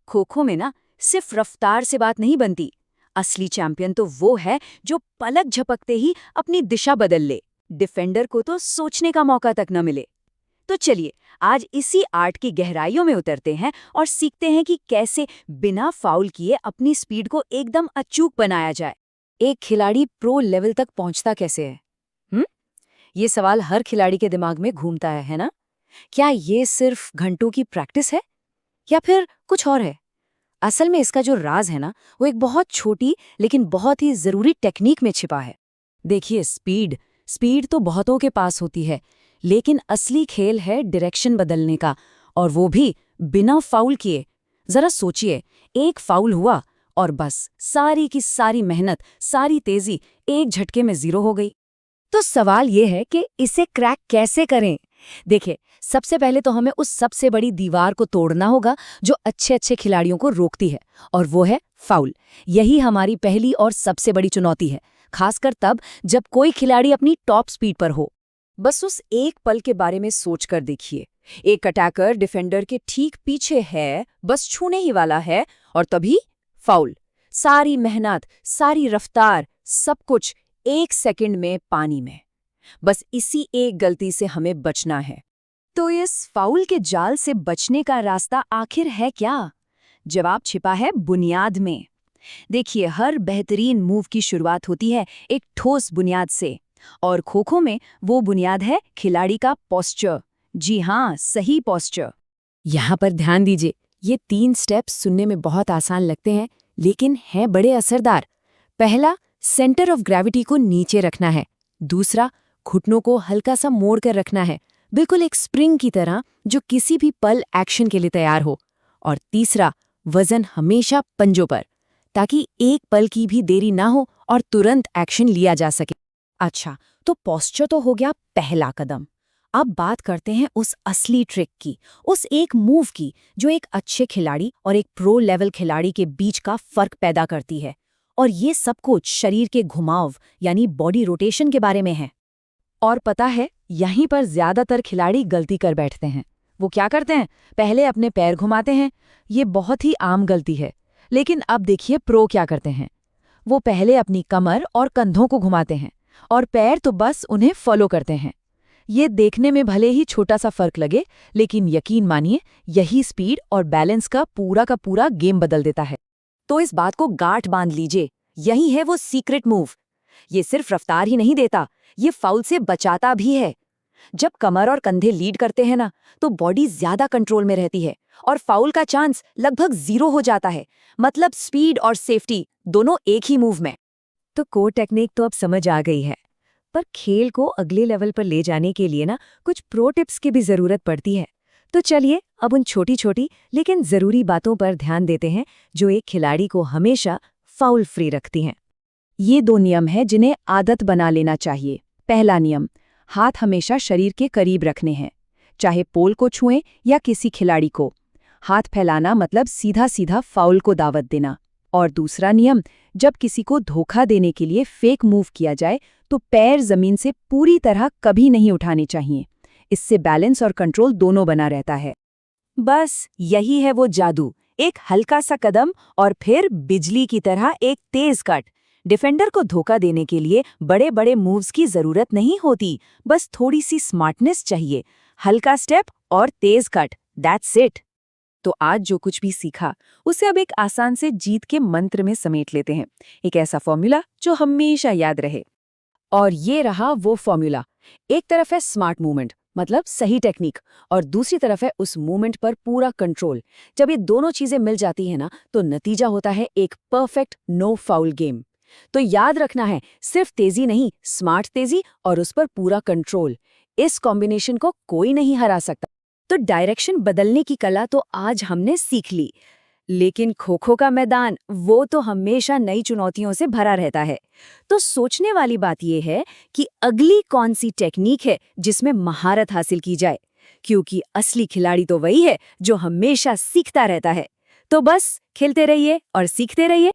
खो खो में ना सिर्फ रफ्तार से बात नहीं बनती। असली चैंपियन तो वो है जो पलक झपकते ही अपनी दिशा बदल ले। डिफेंडर को तो सोचने का मौका तक न मिले। तो चलिए आज इसी आर्ट की गहराइयों में उतरते हैं और सीखते हैं कि कैसे बिना फाउल किए अपनी स्पीड को एकदम अचूक बनाया जाए। एक खिलाड़ी प्रो लेवल तक पहुंचता कैसे है? ये सवाल हर खिलाड़ी के दिमाग में घूमता है ना? क्या ये सिर्फ घंटों की प्रैक्टिस है या फिर कुछ और है? असल में इसका जो राज है ना, वो एक बहुत छोटी लेकिन बहुत ही जरूरी टेक्निक में छिपा है। देखिए, स्पीड स्पीड तो बहुतों के पास होती है, लेकिन असली खेल है डायरेक्शन बदलने का, और वो भी बिना फाउल किए। जरा सोचिए, एक फाउल हुआ और बस सारी की सारी मेहनत, सारी तेजी एक झटके में जीरो हो गई। तो सवाल ये है कि इसे क्रैक कैसे करें? देखिए, सबसे पहले तो हमें उस सबसे बड़ी दीवार को तोड़ना होगा जो अच्छे अच्छे खिलाड़ियों को रोकती है, और वो है फाउल। यही हमारी पहली और सबसे बड़ी चुनौती है, खासकर तब जब कोई खिलाड़ी अपनी टॉप स्पीड पर हो। बस उस एक पल के बारे में सोच कर देखिए। एक अटैकर डिफेंडर के ठीक पीछे है, बस छूने ही वाला है, और तभी फाउल। सारी मेहनत, सारी रफ्तार, सब कुछ एक सेकंड में पानी में। बस इसी एक गलती से हमें बचना है। तो इस फाउल के जाल से बचने का रास्ता आखिर है क्या? जवाब छिपा है बुनियाद में। देखिए, हर बेहतरीन मूव की शुरुआत होती है एक ठोस बुनियाद से, और खो-खो में वो बुनियाद है खिलाड़ी का पोस्चर। जी हाँ, सही पोस्चर। यहाँ पर ध्यान दीजिए, ये 3 स्टेप्स सुनने में बहुत आसान लगते हैं, लेकिन हैं बड़े असरदार। पहला, सेंटर ऑफ ग्रेविटी को नीचे रखना है। दूसरा, घुटनों को हल्का सा मोड़ कर रखना है, बिल्कुल एक स्प्रिंग की तरह जो किसी भी पल एक्शन के लिए तैयार हो। और तीसरा, वजन हमेशा पंजों पर, ताकि एक पल की भी देरी ना हो और तुरंत एक्शन लिया जा सके। अच्छा, तो पोस्चर तो हो गया पहला कदम। अब बात करते हैं उस असली ट्रिक की, उस एक मूव की जो एक अच्छे खिलाड़ी और एक प्रो लेवल खिलाड़ी के बीच का फर्क पैदा करती है। और ये सब कुछ शरीर के घुमाव यानी बॉडी रोटेशन के बारे में है। और पता है, यहीं पर ज्यादातर खिलाड़ी गलती कर बैठते हैं। वो क्या करते हैं? पहले अपने पैर घुमाते हैं। ये बहुत ही आम गलती है। लेकिन अब देखिए प्रो क्या करते हैं। वो पहले अपनी कमर और कंधों को घुमाते हैं, और पैर तो बस उन्हें फॉलो करते हैं। ये देखने में भले ही छोटा सा फर्क लगे, लेकिन यकीन मानिए, यही स्पीड और बैलेंस का पूरा गेम बदल देता है। तो इस बात को गांठ बांध लीजिए, यही है वो सीक्रेट मूव। ये सिर्फ रफ्तार ही नहीं देता, ये फाउल से बचाता भी है। जब कमर और कंधे लीड करते हैं ना, तो बॉडी ज्यादा कंट्रोल में रहती है और फाउल का चांस लगभग 0 हो जाता है। मतलब स्पीड और सेफ्टी दोनों एक ही मूव में। तो कोर टेक्निक तो अब समझ आ गई है, पर खेल को अगले लेवल पर ले जाने के लिए ना कुछ प्रो टिप्स की भी जरूरत पड़ती है। तो चलिए अब उन छोटी छोटी लेकिन जरूरी बातों पर ध्यान देते हैं जो एक खिलाड़ी को हमेशा फाउल फ्री रखती हैं। ये 2 नियम हैं जिन्हें आदत बना लेना चाहिए। पहला नियम, हाथ हमेशा शरीर के करीब रखने हैं, चाहे पोल को छुएं या किसी खिलाड़ी को। हाथ फैलाना मतलब सीधा सीधा फाउल को दावत देना। और दूसरा नियम, जब किसी को धोखा देने के लिए फेक मूव किया जाए तो पैर जमीन से पूरी तरह कभी नहीं उठाने चाहिए। इससे बैलेंस और कंट्रोल दोनों बना रहता है। बस यही है वो जादू, एक हल्का सा कदम और फिर बिजली की तरह एक तेज कट। डिफेंडर को धोखा देने के लिए बड़े बड़े मूव्स की जरूरत नहीं होती, बस थोड़ी सी स्मार्टनेस चाहिए। हल्का स्टेप और तेज कट, दैट्स इट। तो आज जो कुछ भी सीखा, उसे अब एक आसान से जीत के मंत्र में समेट लेते हैं। एक ऐसा फॉर्मूला जो हमेशा याद रहे। और ये रहा वो फॉर्मूला। एक तरफ है स्मार्ट मूवमेंट, मतलब सही टेक्निक, और दूसरी तरफ है उस मूवमेंट पर पूरा कंट्रोल। जब ये दोनों चीजें मिल जाती है ना, तो नतीजा होता है एक परफेक्ट नो फाउल गेम। तो याद रखना है, सिर्फ तेजी नहीं, स्मार्ट तेजी और उस पर पूरा कंट्रोल। इस कॉम्बिनेशन को कोई नहीं हरा सकता। तो डायरेक्शन बदलने की कला तो आज हमने सीख ली, लेकिन खो-खो का मैदान वो तो हमेशा नई चुनौतियों से भरा रहता है। तो सोचने वाली बात यह है कि अगली कौन सी टेक्निक है जिसमें महारत हासिल की जाए, क्योंकि असली खिलाड़ी तो वही है जो हमेशा सीखता रहता है। तो बस खेलते रहिए और सीखते रहिए।